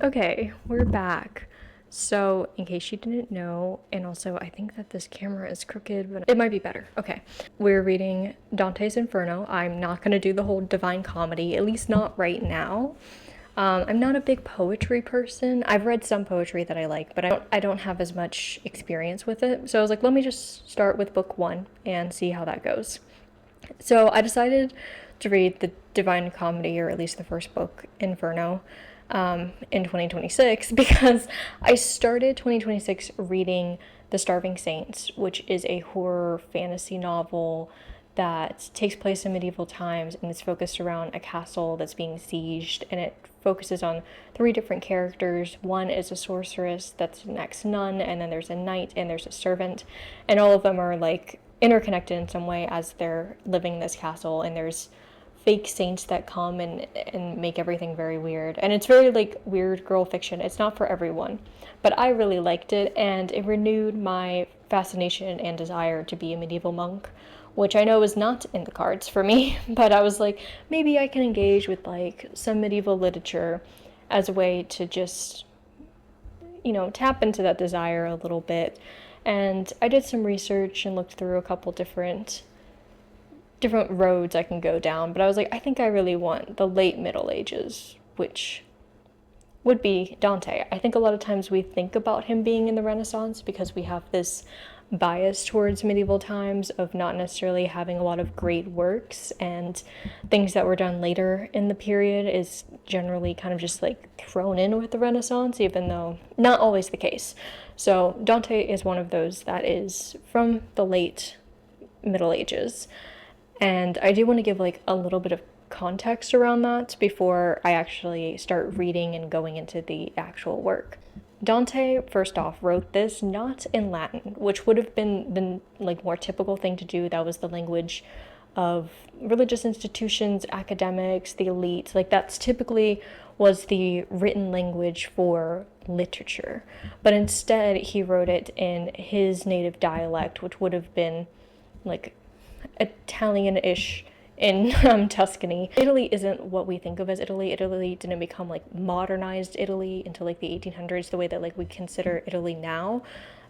Okay, we're back. So, in case you didn't know, and also I think that this camera is crooked, but it might be better. Okay, we're reading Dante's Inferno. I'm not going to do the whole Divine Comedy, at least not right now. I'm not a big poetry person. I've read some poetry that I like, but I don't have as much experience with it. So I was like, let me just start with book one and see how that goes. So I decided to read the Divine Comedy, or at least the first book, Inferno, in 2026 because I started 2026 reading The Starving Saints, which is a horror fantasy novel that takes place in medieval times, and it's focused around a castle that's being sieged, and it focuses on three different characters. One is a sorceress that's an ex-nun, and then there's a knight, and there's a servant, and all of them are like interconnected in some way as they're living this castle, and there's fake saints that come and make everything very weird. And it's very like weird girl fiction. It's not for everyone, but I really liked it, and it renewed my fascination and desire to be a medieval monk, which I know is not in the cards for me, but I was like, maybe I can engage with like some medieval literature as a way to just, tap into that desire a little bit. And I did some research and looked through a couple different roads I can go down, but I was like, I think I really want the late Middle Ages, which would be Dante. I think a lot of times we think about him being in the Renaissance because we have this bias towards medieval times of not necessarily having a lot of great works, and things that were done later in the period is generally kind of just like thrown in with the Renaissance, even though not always the case. So Dante is one of those that is from the late Middle Ages. And I do want to give like a little bit of context around that before I actually start reading and going into the actual work. Dante, first off, wrote this not in Latin, which would have been the like more typical thing to do. That was the language of religious institutions, academics, the elite. Like that's typically was the written language for literature. But instead, he wrote it in his native dialect, which would have been like Italian-ish in Tuscany. Italy isn't what we think of as Italy. Italy didn't become like modernized Italy until like the 1800s, the way that like we consider Italy now.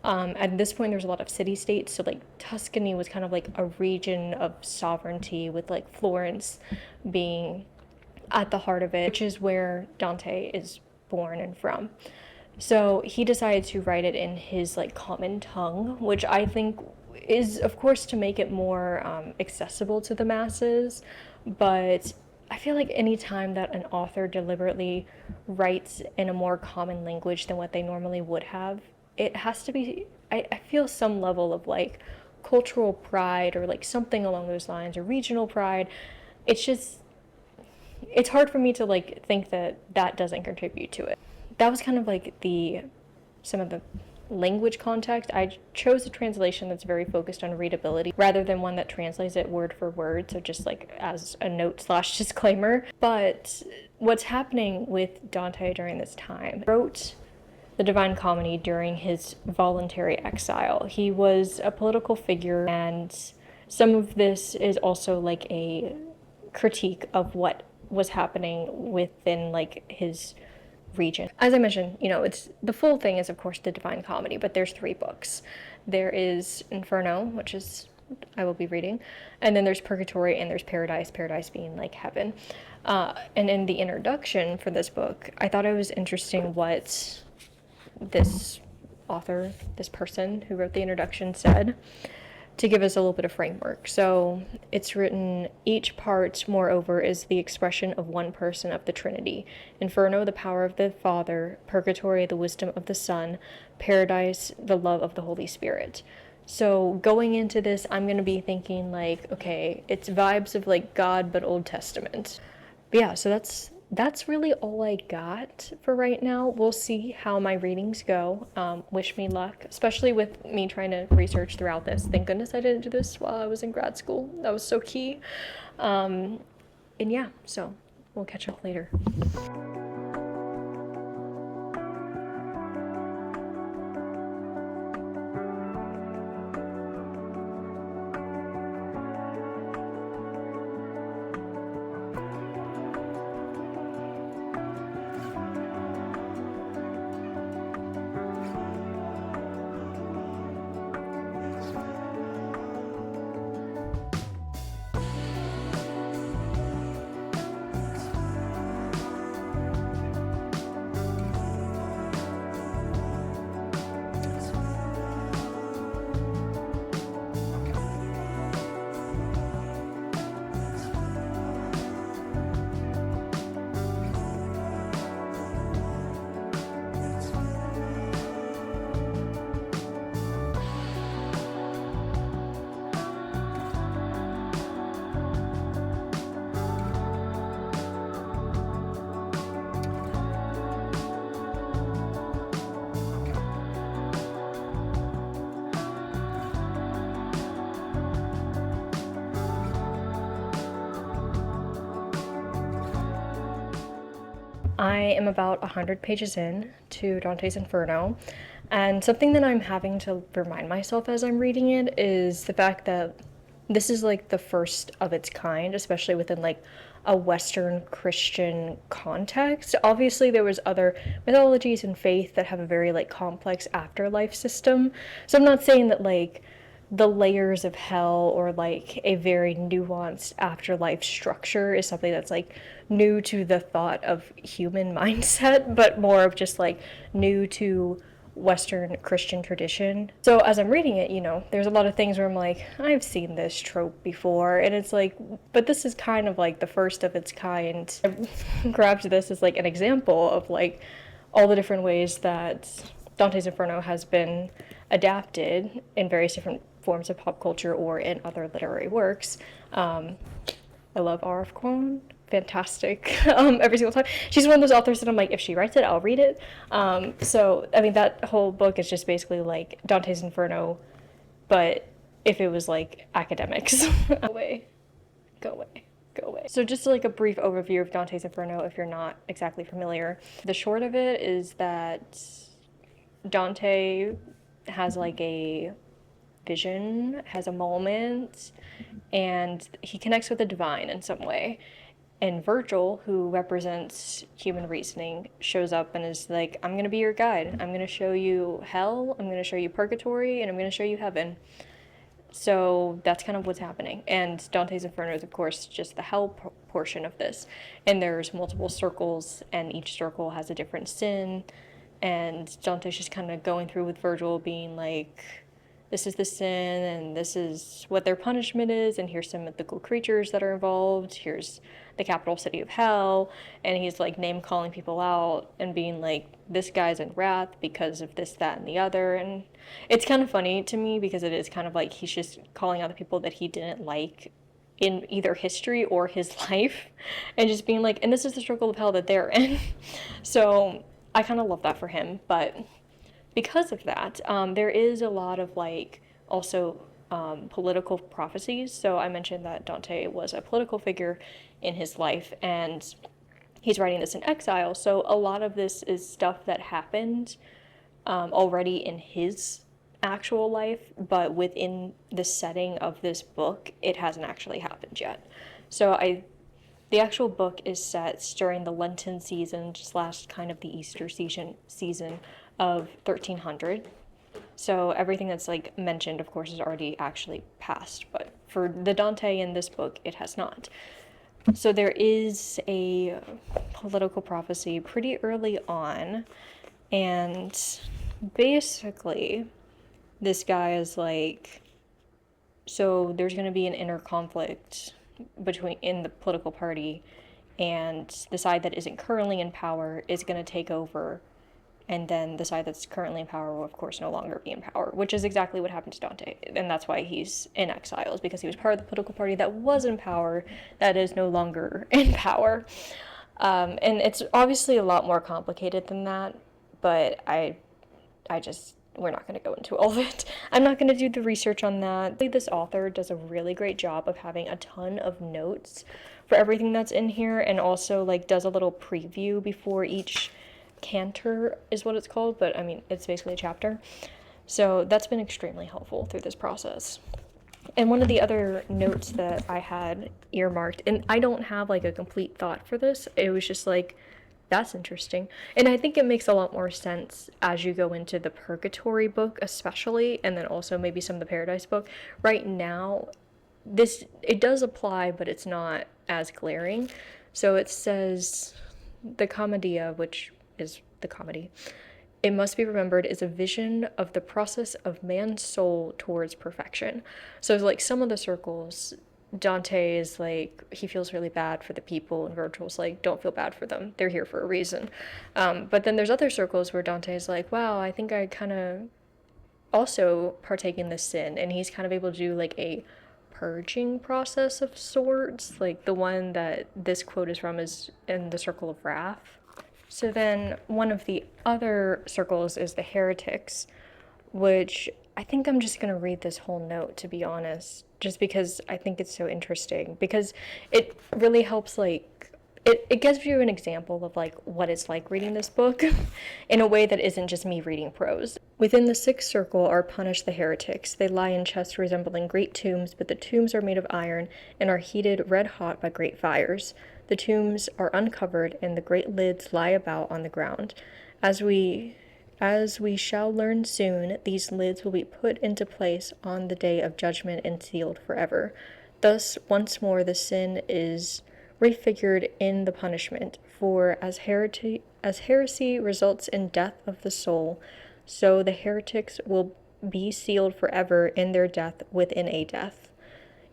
At this point, there's a lot of city-states, so like Tuscany was kind of like a region of sovereignty, with like Florence being at the heart of it, which is where Dante is born and from. So he decided to write it in his like common tongue, which I think is of course to make it more accessible to the masses. But I feel like any time that an author deliberately writes in a more common language than what they normally would have, it has to be, I feel some level of like cultural pride or like something along those lines, or regional pride. It's hard for me to like think that that doesn't contribute to it. That was kind of like some of the language context. I chose a translation that's very focused on readability rather than one that translates it word for word, so just like as a note slash disclaimer. But what's happening with Dante during this time, he wrote the Divine Comedy during his voluntary exile. He was a political figure, and some of this is also like a critique of what was happening within like his region. As I mentioned, it's the full thing is of course the Divine Comedy, but there's three books. There is Inferno, which is I will be reading, and then there's Purgatory, and there's Paradise, paradise being like heaven. And in the introduction for this book, I thought it was interesting what this author, this person who wrote the introduction, said, to give us a little bit of framework. So it's written, each part, moreover, is the expression of one person of the Trinity. Inferno, the power of the Father. Purgatory, the wisdom of the Son. Paradise, the love of the Holy Spirit. So going into this, I'm going to be thinking like, okay, it's vibes of like God, but Old Testament. But yeah, so that's really all I got for right now. We'll see how my readings go. Wish me luck, especially with me trying to research throughout this. Thank goodness I didn't do this while I was in grad school. That was so key. And yeah, so we'll catch up later. I am about 100 pages in to Dante's Inferno, and something that I'm having to remind myself as I'm reading it is the fact that this is like the first of its kind, especially within like a Western Christian context. Obviously, there was other mythologies and faith that have a very like complex afterlife system. So I'm not saying that like the layers of hell or like a very nuanced afterlife structure is something that's like new to the thought of human mindset, but more of just like new to Western Christian tradition. So as I'm reading it, there's a lot of things where I'm like, I've seen this trope before, and it's like, but this is kind of like the first of its kind. I grabbed this as like an example of like all the different ways that Dante's Inferno has been adapted in various different forms of pop culture or in other literary works. I love R.F. Kuang. Fantastic. Every single time. She's one of those authors that I'm like, if she writes it, I'll read it. So, I mean, that whole book is just basically like Dante's Inferno, but if it was like academics. Go away. Go away. Go away. So just like a brief overview of Dante's Inferno if you're not exactly familiar. The short of it is that Dante has like a vision, has a moment, and he connects with the divine in some way. And Virgil, who represents human reasoning, shows up and is like, I'm going to be your guide. I'm going to show you hell, I'm going to show you purgatory, and I'm going to show you heaven. So that's kind of what's happening. And Dante's Inferno is, of course, just the hell portion of this. And there's multiple circles, and each circle has a different sin. And Dante's just kind of going through with Virgil being like, this is the sin, and this is what their punishment is, and here's some mythical creatures that are involved, here's the capital city of hell, and he's like name calling people out and being like, this guy's in wrath because of this, that, and the other. And it's kind of funny to me because it is kind of like he's just calling out the people that he didn't like in either history or his life, and just being like, and this is the struggle of hell that they're in. So I kind of love that for him. But because of that, there is a lot of like also political prophecies. So I mentioned that Dante was a political figure in his life, and he's writing this in exile. So a lot of this is stuff that happened already in his actual life, but within the setting of this book, it hasn't actually happened yet. So the actual book is set during the Lenten season / kind of the Easter season of 1300. So everything that's like mentioned, of course, is already actually passed, but for the Dante in this book, it has not. So there is a political prophecy pretty early on, and basically this guy is like, so there's going to be an inner conflict in the political party, and the side that isn't currently in power is going to take over, and then the side that's currently in power will, of course, no longer be in power, which is exactly what happened to Dante. And that's why he's in exile, is because he was part of the political party that was in power that is no longer in power. And it's obviously a lot more complicated than that, but we're not going to go into all of it. I'm not going to do the research on that. This author does a really great job of having a ton of notes for everything that's in here, and also like does a little preview before each canter is what it's called, but I mean, it's basically a chapter. So that's been extremely helpful through this process. And one of the other notes that I had earmarked, and I don't have like a complete thought for this, it was just like, that's interesting. And I think it makes a lot more sense as you go into the Purgatory book, especially, and then also maybe some of the Paradise book. Right now, it does apply, but it's not as glaring. So it says, the Commedia, which is the comedy, it must be remembered, is a vision of the process of man's soul towards perfection. So like some of the circles, Dante is like, he feels really bad for the people, and Virgil's like, don't feel bad for them, they're here for a reason. But then there's other circles where Dante is like, wow, I think I kind of also partake in this sin, and he's kind of able to do like a purging process of sorts. Like the one that this quote is from is in the Circle of Wrath. So then one of the other circles is the heretics, which I think I'm just going to read this whole note, to be honest, just because I think it's so interesting, because it really helps like it gives you an example of like what it's like reading this book in a way that isn't just me reading prose. Within the sixth circle are punished the heretics. They lie in chests resembling great tombs, but the tombs are made of iron and are heated red hot by great fires. The tombs are uncovered, and the great lids lie about on the ground. As we shall learn soon, these lids will be put into place on the day of judgment and sealed forever. Thus, once more, the sin is refigured in the punishment, for as heresy results in death of the soul, so the heretics will be sealed forever in their death within a death.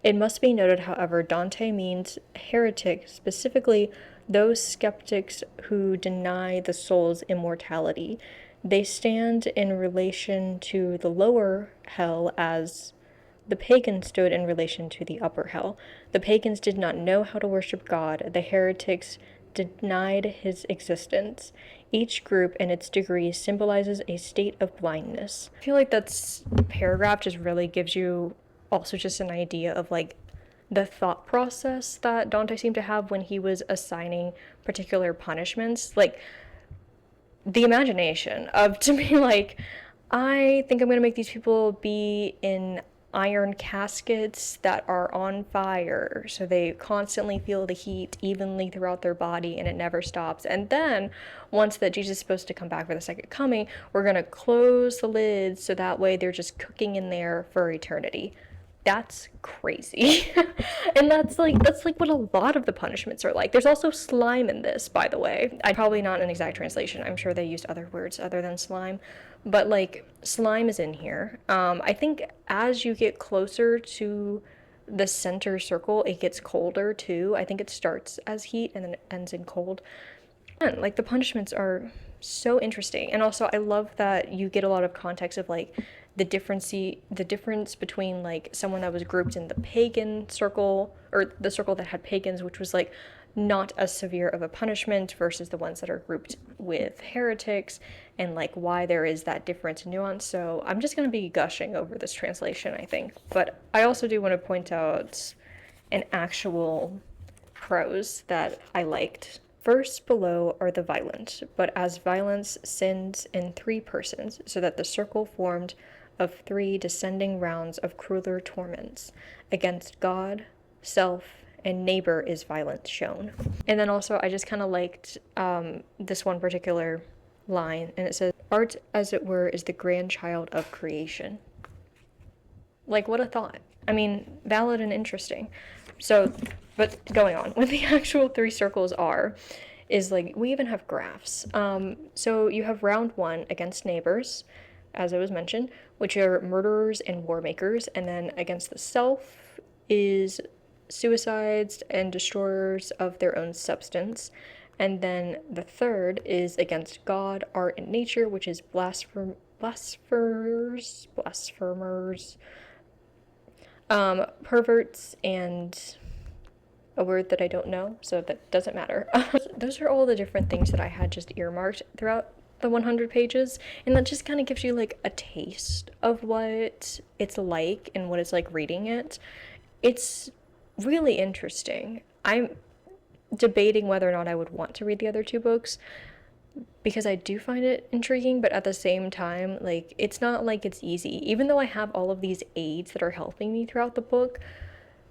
It must be noted, however, Dante means heretic, specifically those skeptics who deny the soul's immortality. They stand in relation to the lower hell as the pagans stood in relation to the upper hell. The pagans did not know how to worship God. The heretics denied his existence. Each group in its degree symbolizes a state of blindness. I feel like that paragraph just really gives you also just an idea of like the thought process that Dante seemed to have when he was assigning particular punishments. Like the imagination of to be like, I think I'm going to make these people be in iron caskets that are on fire, so they constantly feel the heat evenly throughout their body and it never stops. And then once that Jesus is supposed to come back for the second coming, we're going to close the lids so that way they're just cooking in there for eternity. That's crazy. And that's like what a lot of the punishments are like. There's also slime in this, by the way. Probably not an exact translation. I'm sure they used other words other than slime. But like slime is in here. I think as you get closer to the center circle, it gets colder too. I think it starts as heat and then it ends in cold. And like the punishments are so interesting. And also I love that you get a lot of context of like the difference between like someone that was grouped in the pagan circle, or the circle that had pagans, which was like not as severe of a punishment, versus the ones that are grouped with heretics, and like why there is that difference in nuance. So I'm just going to be gushing over this translation, I think. But I also do want to point out an actual prose that I liked. First below are the violent, but as violence sins in 3 persons, so that the circle formed of 3 descending rounds of crueler torments. Against God, self, and neighbor is violence shown. And then also I just kind of liked this one particular line, and it says, art, as it were, is the grandchild of creation. Like, what a thought. I mean, valid and interesting. So, but going on, what the actual 3 circles is like, we even have graphs. So you have round 1 against neighbors, as I was mentioned, which are murderers and war makers, and then against the self is suicides and destroyers of their own substance. And then the third is against God, art, and nature, which is blasphemers, perverts, and a word that I don't know, so that doesn't matter. Those are all the different things that I had just earmarked throughout the 100 pages, and that just kind of gives you like a taste of what it's like and what it's like reading it. It's really interesting. I'm debating whether or not I would want to read the other 2 books, because I do find it intriguing, but at the same time, like, it's not like it's easy. Even though I have all of these aids that are helping me throughout the book,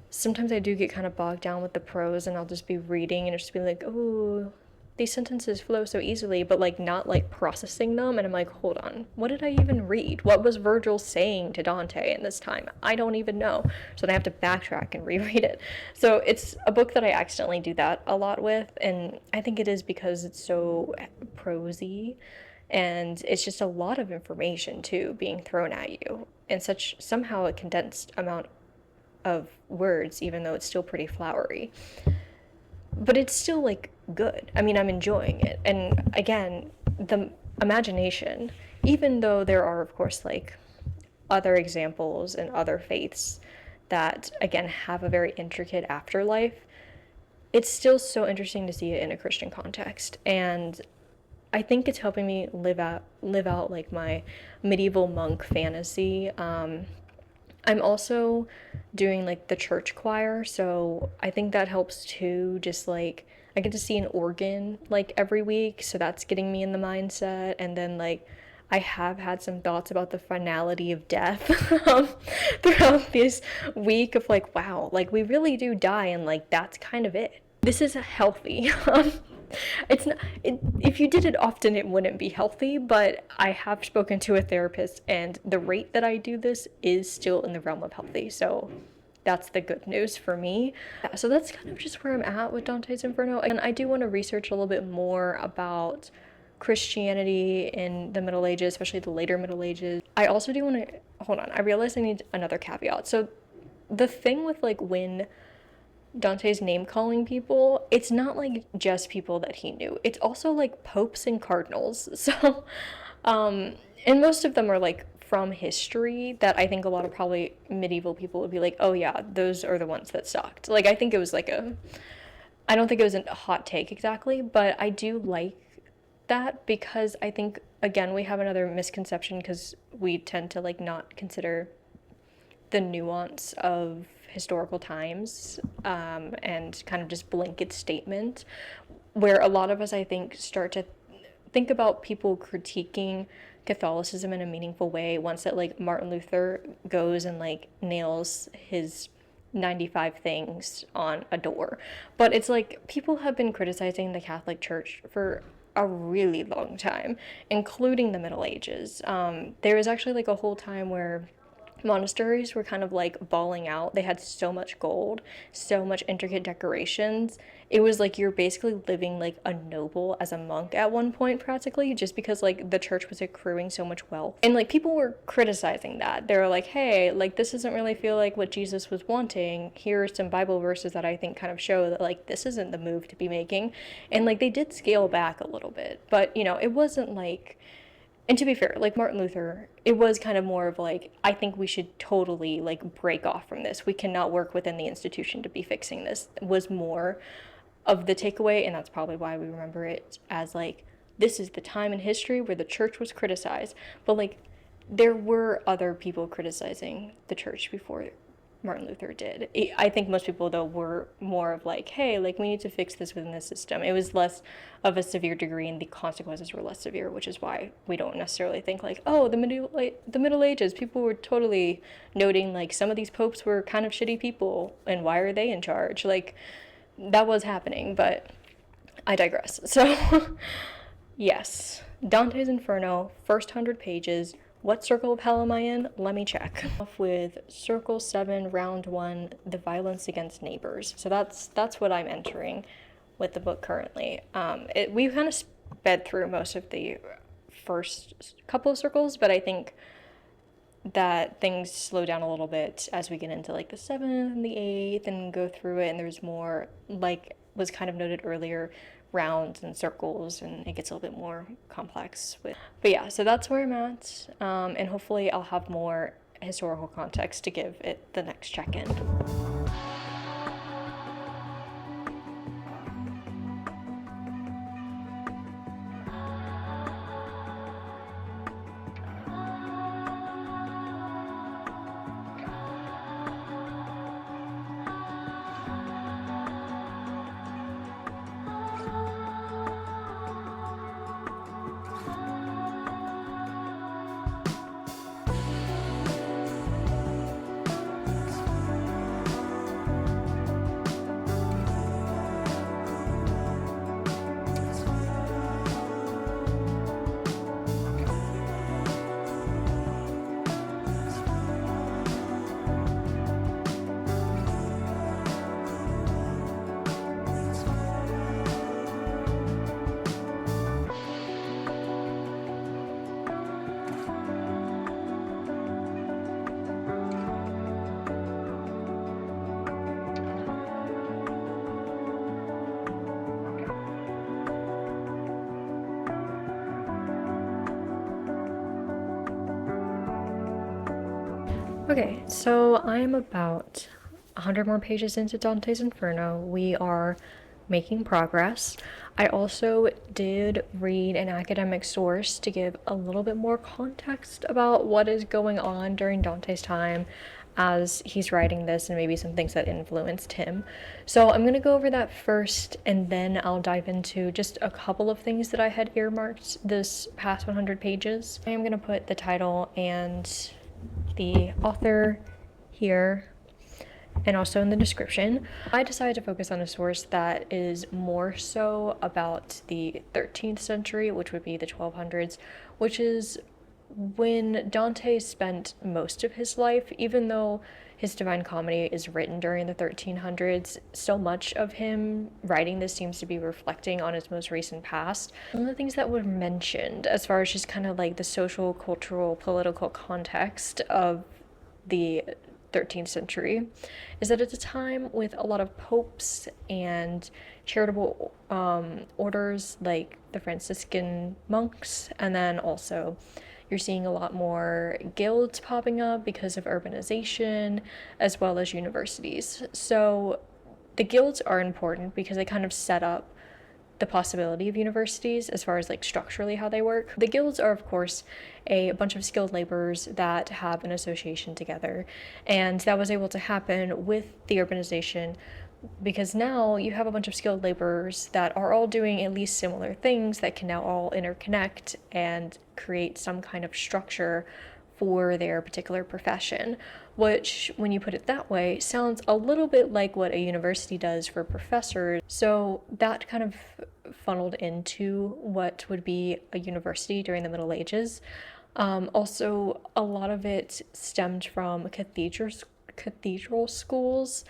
sometimes I do get kind of bogged down with the prose, and I'll just be reading and just be like, oh, these sentences flow so easily, but like not like processing them, and I'm like, hold on, what did I even read? What was Virgil saying to Dante in this time? I don't even know. So then I have to backtrack and reread it. So it's a book that I accidentally do that a lot with, and I think it is because it's so prosy, and it's just a lot of information too being thrown at you in such somehow a condensed amount of words, even though it's still pretty flowery. But it's still like good. I mean, I'm enjoying it. And again, the imagination, even though there are of course like other examples and other faiths that again have a very intricate afterlife, it's still so interesting to see it in a Christian context. And I think it's helping me live out like my medieval monk fantasy. I'm also doing like the church choir, so I think that helps too. Just like, I get to see an organ like every week, so that's getting me in the mindset. And then like I have had some thoughts about the finality of death throughout this week of like, wow, like we really do die, and like that's kind of it. This is healthy. It's not, if you did it often, it wouldn't be healthy, but I have spoken to a therapist, and the rate that I do this is still in the realm of healthy. So that's the good news for me. Yeah, so that's kind of just where I'm at with Dante's Inferno. And I do want to research a little bit more about Christianity in the Middle Ages, especially the later Middle Ages. I also do want to, hold on, I realized I need another caveat. So the thing with like when Dante's name calling people, it's not like just people that he knew. It's also like popes and cardinals. So, and most of them are like from history that I think a lot of probably medieval people would be like, oh yeah, those are the ones that sucked. Like, I think it was like I don't think it was a hot take exactly, but I do like that because I think, again, we have another misconception because we tend to like not consider the nuance of historical times and kind of just blanket statement, where a lot of us, I think, start to think about people critiquing Catholicism in a meaningful way once that like Martin Luther goes and like nails his 95 things on a door. But it's like people have been criticizing the Catholic Church for a really long time, including the Middle Ages. There was actually like a whole time where monasteries were kind of like balling out. They had so much gold, so much intricate decorations. It was like you're basically living like a noble as a monk at one point, practically, just because like the church was accruing so much wealth. And like people were criticizing that. They were like, hey, like this doesn't really feel like what Jesus was wanting. Here are some Bible verses that I think kind of show that like this isn't the move to be making. And like they did scale back a little bit, but you know, it wasn't like, and to be fair, like Martin Luther, it was kind of more of like, I think we should totally like break off from this. We cannot work within the institution to be fixing this, was more of the takeaway. And that's probably why we remember it as like, this is the time in history where the church was criticized. But like, there were other people criticizing the church before Martin Luther did. I think most people, though, were more of like, hey, like we need to fix this within the system. It was less of a severe degree and the consequences were less severe, which is why we don't necessarily think like, oh, the Middle Ages, people were totally noting like some of these popes were kind of shitty people and why are they in charge? Like that was happening, but I digress. So yes, Dante's Inferno, first 100 pages. What circle of hell am I in? Let me check. Off with circle 7, round 1, the violence against neighbors. So that's what I'm entering with the book currently. We kind of sped through most of the first couple of circles, but I think that things slow down a little bit as we get into like the 7th and the 8th and go through it, and there's more, like was kind of noted earlier, rounds and circles, and it gets a little bit more complex but yeah, so that's where I'm at, and hopefully I'll have more historical context to give it the next check-in. Okay, so I'm about 100 more pages into Dante's Inferno. We are making progress. I also did read an academic source to give a little bit more context about what is going on during Dante's time. as he's writing this and maybe some things that influenced him. So I'm going to go over that first, and then I'll dive into just a couple of things that I had earmarked this past 100 pages. I am going to put the title and the author here and also in the description. I decided to focus on a source that is more so about the 13th century, which would be the 1200s, which is when Dante spent most of his life. Even though his Divine Comedy is written during the 1300s, so much of him writing this seems to be reflecting on his most recent past. Some of the things that were mentioned as far as just kind of like the social, cultural, political context of the 13th century is that at a time with a lot of popes and charitable orders like the Franciscan monks, and then also you're seeing a lot more guilds popping up because of urbanization, as well as universities. So the guilds are important because they kind of set up the possibility of universities as far as like structurally how they work. The guilds are, of course, a bunch of skilled laborers that have an association together, and that was able to happen with the urbanization because now you have a bunch of skilled laborers that are all doing at least similar things that can now all interconnect and create some kind of structure for their particular profession, which, when you put it that way, sounds a little bit like what a university does for professors. So that kind of funneled into what would be a university during the Middle Ages. Also, a lot of it stemmed from cathedral schools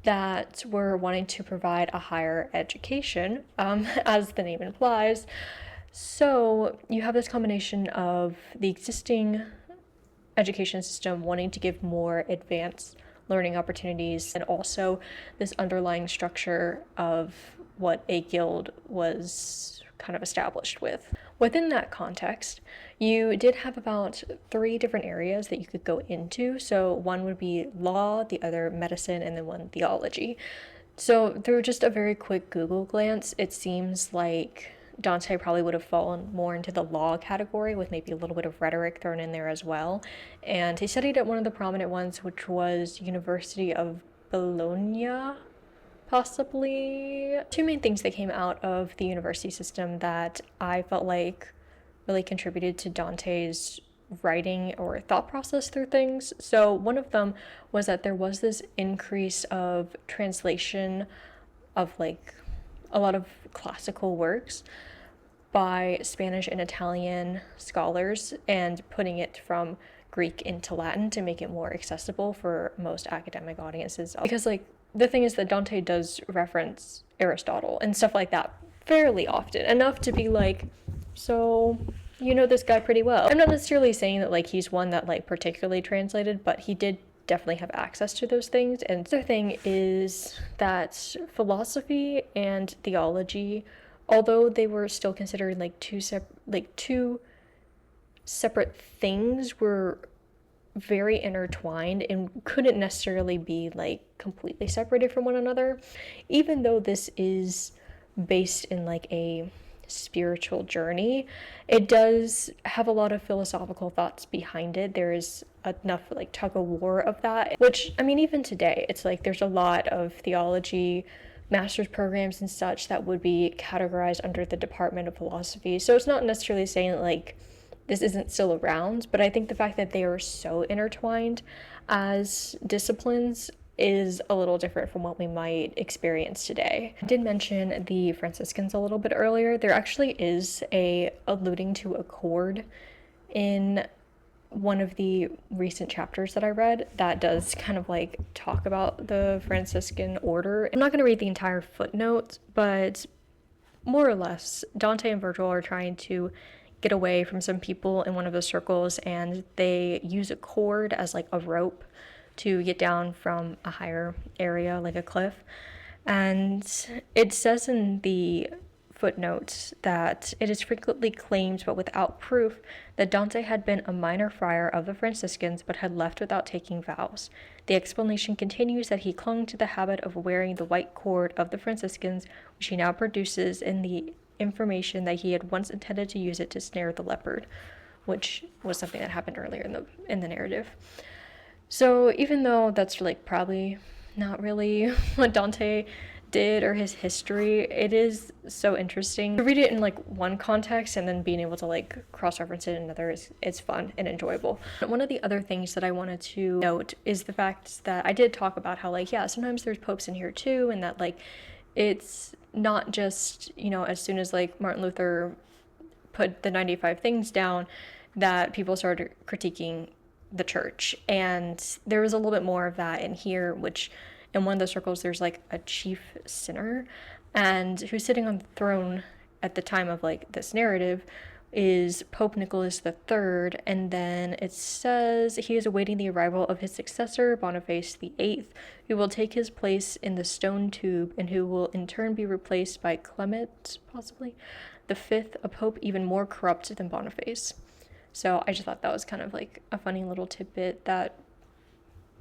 that were wanting to provide a higher education, as the name implies. So you have this combination of the existing education system wanting to give more advanced learning opportunities, and also this underlying structure of what a guild was kind of established with. Within that context, you did have about 3 different areas that you could go into. So one would be law, the other medicine, and then one theology. So through just a very quick Google glance, it seems like Dante probably would have fallen more into the law category with maybe a little bit of rhetoric thrown in there as well. And he studied at one of the prominent ones, which was University of Bologna, possibly. 2 main things that came out of the university system that I felt like really contributed to Dante's writing or thought process through things. So one of them was that there was this increase of translation of like a lot of classical works by Spanish and Italian scholars and putting it from Greek into Latin to make it more accessible for most academic audiences. Because like the thing is that Dante does reference Aristotle and stuff like that fairly often, enough to be like, so you know this guy pretty well. I'm not necessarily saying that like he's one that like particularly translated, but he did definitely have access to those things. And the other thing is that philosophy and theology, although they were still considered like two separate things, were very intertwined and couldn't necessarily be like completely separated from one another. Even though this is based in like a spiritual journey, it does have a lot of philosophical thoughts behind it. There is enough like tug of war of that, which I mean even today it's like there's a lot of theology master's programs and such that would be categorized under the Department of Philosophy. So it's not necessarily saying that like this isn't still around, but I think the fact that they are so intertwined as disciplines is a little different from what we might experience today. I did mention the Franciscans a little bit earlier. There actually is a alluding to a chord in one of the recent chapters that I read that does kind of like talk about the Franciscan order. I'm not going to read the entire footnote, but more or less Dante and Virgil are trying to get away from some people in one of the circles, and they use a cord as like a rope to get down from a higher area like a cliff. And it says in the footnotes that it is frequently claimed, but without proof, that Dante had been a minor friar of the Franciscans but had left without taking vows. The explanation continues that he clung to the habit of wearing the white cord of the Franciscans, which he now produces in the information that he had once intended to use it to snare the leopard, which was something that happened earlier in the narrative. So even though that's like probably not really what Dante did or his history, it is so interesting to read it in like one context and then being able to like cross-reference it in another is fun and enjoyable. One of the other things that I wanted to note is the fact that I did talk about how like, yeah, sometimes there's popes in here too, and that like it's not just, you know, as soon as like Martin Luther put the 95 things down that people started critiquing the church. And there was a little bit more of that in here, which in one of the circles there's like a chief sinner, and who's sitting on the throne at the time of like this narrative is Pope Nicholas III, and then it says he is awaiting the arrival of his successor, Boniface VIII, who will take his place in the stone tube and who will in turn be replaced by Clement, possibly, the fifth, a pope even more corrupt than Boniface. So I just thought that was kind of like a funny little tidbit that,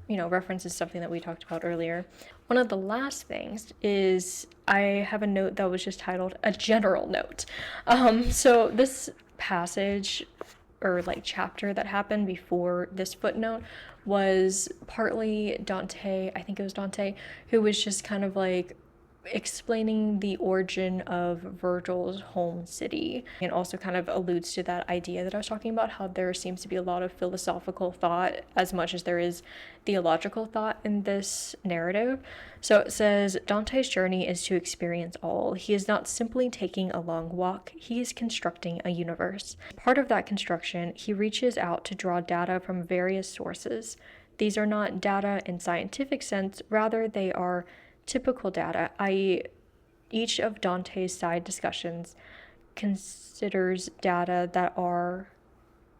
you know, references something that we talked about earlier. One of the last things is I have a note that was just titled a general note. So this passage or like chapter that happened before this footnote was partly Dante, I think it was Dante, who was just kind of like explaining the origin of Virgil's home city, and also kind of alludes to that idea that I was talking about, how there seems to be a lot of philosophical thought as much as there is theological thought in this narrative. So it says, Dante's journey is to experience all. He is not simply taking a long walk, he is constructing a universe. Part of that construction, he reaches out to draw data from various sources. These are not data in scientific sense, rather they are typical data, i.e., each of Dante's side discussions considers data that are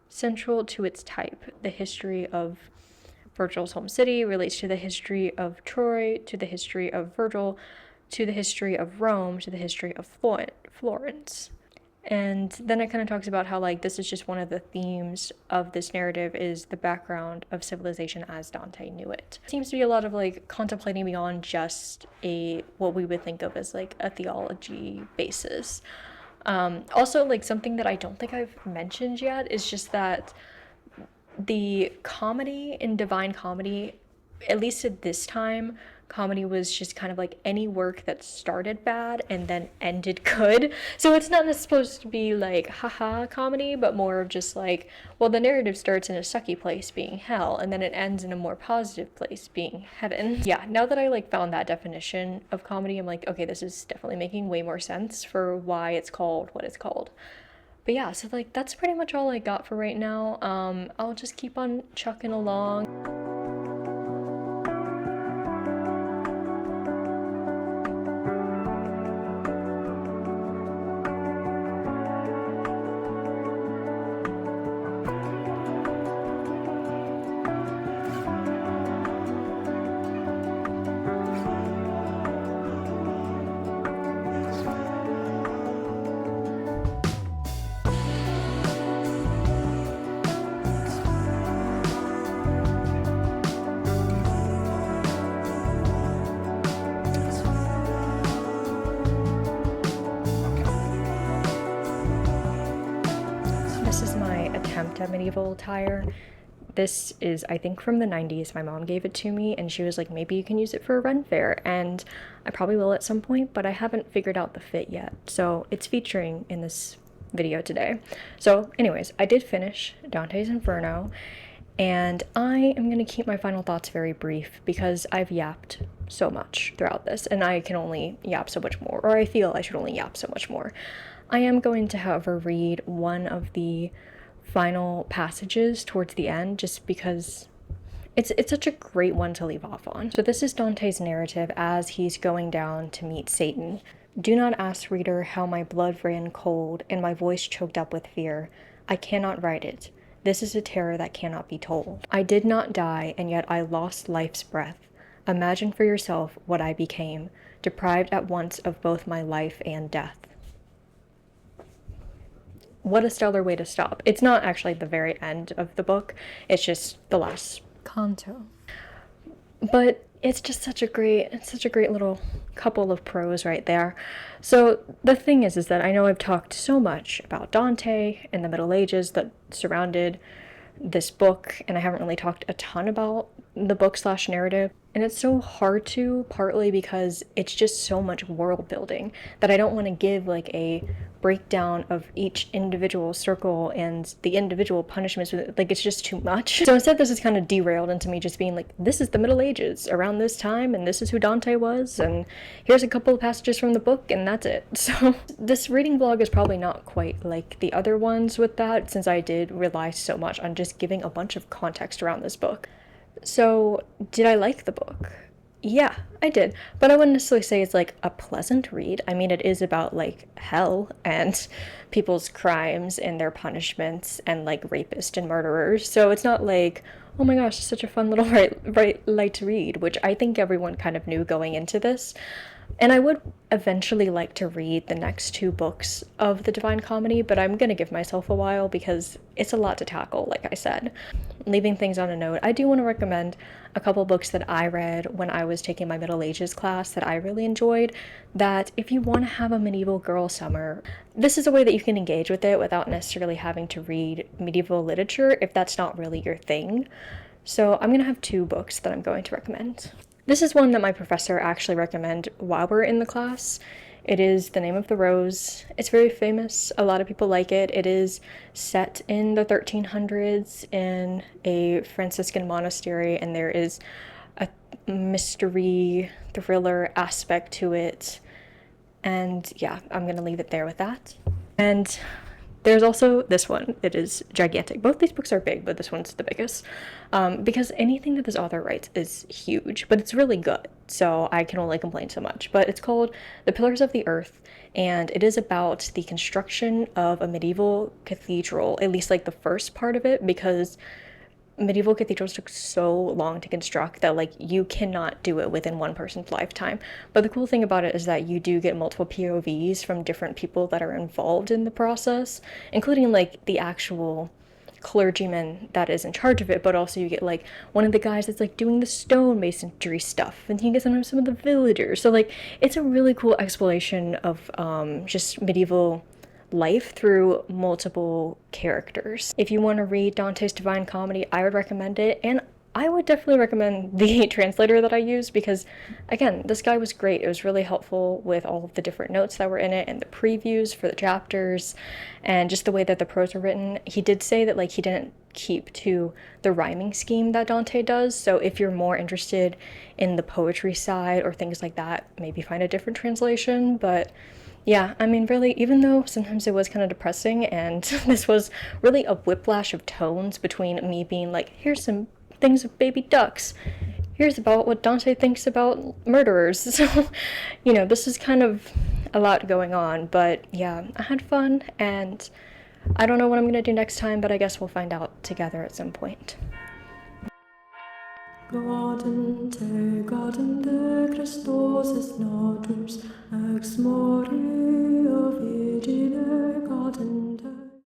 central to its type. The history of Virgil's home city relates to the history of Troy, to the history of Virgil, to the history of Rome, to the history of Florence. And then it kind of talks about how like this is just one of the themes of this narrative is the background of civilization as Dante knew it. Seems to be a lot of like contemplating beyond just what we would think of as like a theology basis. Also, like something that I don't think I've mentioned yet is just that the comedy in Divine Comedy, at least at this time, comedy was just kind of like any work that started bad and then ended good. So it's not supposed to be like haha comedy, but more of just like, well, the narrative starts in a sucky place being hell, and then it ends in a more positive place being heaven. Yeah, now that I like found that definition of comedy, I'm like, okay, this is definitely making way more sense for why it's called what it's called. But yeah, so like that's pretty much all I got for right now. I'll just keep on chucking along. This is my attempt at medieval attire. This is, I think, from the 90s. My mom gave it to me and she was like, maybe you can use it for a Ren fair, and I probably will at some point, but I haven't figured out the fit yet. So it's featuring in this video today. So anyways, I did finish Dante's Inferno, and I am going to keep my final thoughts very brief because I've yapped so much throughout this, and I can only yap so much more, or I feel I should only yap so much more. I am going to, however, read one of the final passages towards the end, just because it's such a great one to leave off on. So this is Dante's narrative as he's going down to meet Satan. Do not ask, reader, how my blood ran cold and my voice choked up with fear. I cannot write it. This is a terror that cannot be told. I did not die, and yet I lost life's breath. Imagine for yourself what I became, deprived at once of both my life and death. What a stellar way to stop. It's not actually the very end of the book, it's just the last canto. But it's just such a great little couple of prose right there. So the thing is that I know I've talked so much about Dante and the Middle Ages that surrounded this book, and I haven't really talked a ton about the book slash narrative. And it's so hard to, partly because it's just so much world building that I don't want to give like a breakdown of each individual circle and the individual punishments. Like, it's just too much. So instead, this is kind of derailed into me just being like, this is the Middle Ages around this time, and this is who Dante was, and here's a couple of passages from the book, and that's it. So this reading vlog is probably not quite like the other ones with that, since I did rely so much on just giving a bunch of context around this book. So, did I like the book? Yeah, I did. But I wouldn't necessarily say it's like a pleasant read. I mean, it is about like hell and people's crimes and their punishments and like rapists and murderers. So it's not like, oh my gosh, it's such a fun little light read, which I think everyone kind of knew going into this. And I would eventually like to read the next two books of the Divine Comedy, but I'm gonna give myself a while because it's a lot to tackle, like I said. Leaving things on a note, I do want to recommend a couple books that I read when I was taking my Middle Ages class that I really enjoyed, that if you want to have a medieval girl summer, this is a way that you can engage with it without necessarily having to read medieval literature if that's not really your thing. So I'm gonna have two books that I'm going to recommend. This is one that my professor actually recommended while we're in the class. It is The Name of the Rose. It's very famous. A lot of people like it. It is set in the 1300s in a Franciscan monastery, and there is a mystery thriller aspect to it. And yeah, I'm going to leave it there with that. And there's also this one. It is gigantic. Both these books are big, but this one's the biggest. Because anything that this author writes is huge, but it's really good. So I can only complain so much. But it's called The Pillars of the Earth, and it is about the construction of a medieval cathedral, at least like the first part of it, because medieval cathedrals took so long to construct that like you cannot do it within one person's lifetime. But the cool thing about it is that you do get multiple POVs from different people that are involved in the process, including like the actual clergyman that is in charge of it, but also you get like one of the guys that's like doing the stonemasonry stuff, and you get some of the villagers. So like it's a really cool exploration of just medieval life through multiple characters. If you want to read Dante's Divine Comedy, I would recommend it, and I would definitely recommend the translator that I used because, again, this guy was great. It was really helpful with all of the different notes that were in it and the previews for the chapters and just the way that the prose were written. He did say that like he didn't keep to the rhyming scheme that Dante does, so if you're more interested in the poetry side or things like that, maybe find a different translation. But yeah, I mean, really, even though sometimes it was kind of depressing and this was really a whiplash of tones between me being like, here's some things of baby ducks, here's about what Dante thinks about murderers. So, you know, this is kind of a lot going on, but yeah, I had fun, and I don't know what I'm gonna do next time, but I guess we'll find out together at some point. Gaudente Christos est natus, ex Maria Virgine gaudente.